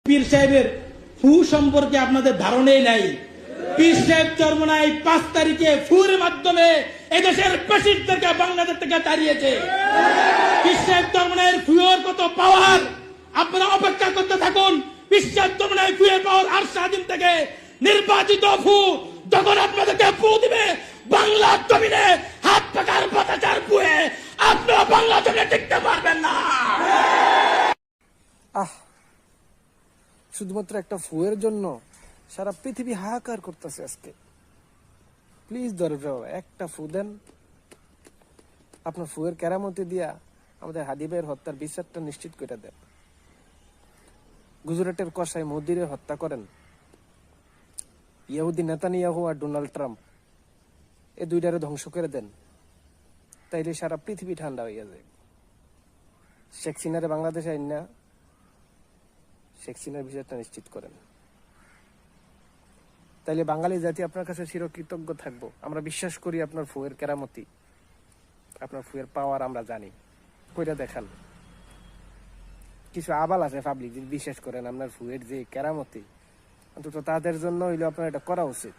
পীর সাহেবের ফু সম্পর্কে আপনাদের ধারণাই নাই। পীর সাহেব চরমনায় 5 তারিখে ফুর মাধ্যমে এদেশের ফ্যাসিস্টদেরকে বাংলাদেশ থেকে তাড়িয়েছে। পীর সাহেব চরমনায়ের ফুয়ের কত পাওয়ার, আপনারা অপেক্ষা করতে থাকুন। পীর সাহেব চরমনায় ফুয়ের পাওয়ার আর স্বাধীন থেকে নির্বাচিত ফু যখন আপনাদেরকে ফু দিবে বাংলা জমিনে হাত পাকার পতাচার ফুয়ে আপনারা বাংলা জমিনে টিকতে পারবেন না। শুধুমাত্র একটা ফুয়ের জন্য সারা পৃথিবী হাহাকার করতেছে আজকে। প্লিজ দরজা একটা ফু দেন, আপনার ফুয়ের কেরামতি দিয়া আমাদের হাদি ভাইয়ের হত্যার বিচারটা নিশ্চিত করে দেন। গুজরাটের কসাই মোদিরে হত্যা করেন, ইহুদি নেতানিয়াহু আর ডোনাল্ড ট্রাম্প এই দুইটারে ধ্বংস করে দেন, তাইলে সারা পৃথিবী ঠান্ডা হইয়া যায়। শেখ হাসিনারে বাংলাদেশে আইন না, শেখ হাসিনার বিচারটা নিশ্চিত করেন, তাইলে বাঙালি জাতি আপনার কাছে চিরকৃতজ্ঞ থাকবো। আমরা বিশ্বাস করি আপনার ফুয়ের কেরামতি, আপনার ফুয়ের পাওয়ার আমরা জানি। কইরা দেখান। কিছু আবাল আছে পাবলিক বিশ্বাস করেন আপনার ফুয়ের যে কেরামতি, অন্তত তাদের জন্য হইলে আপনার এটা করা উচিত।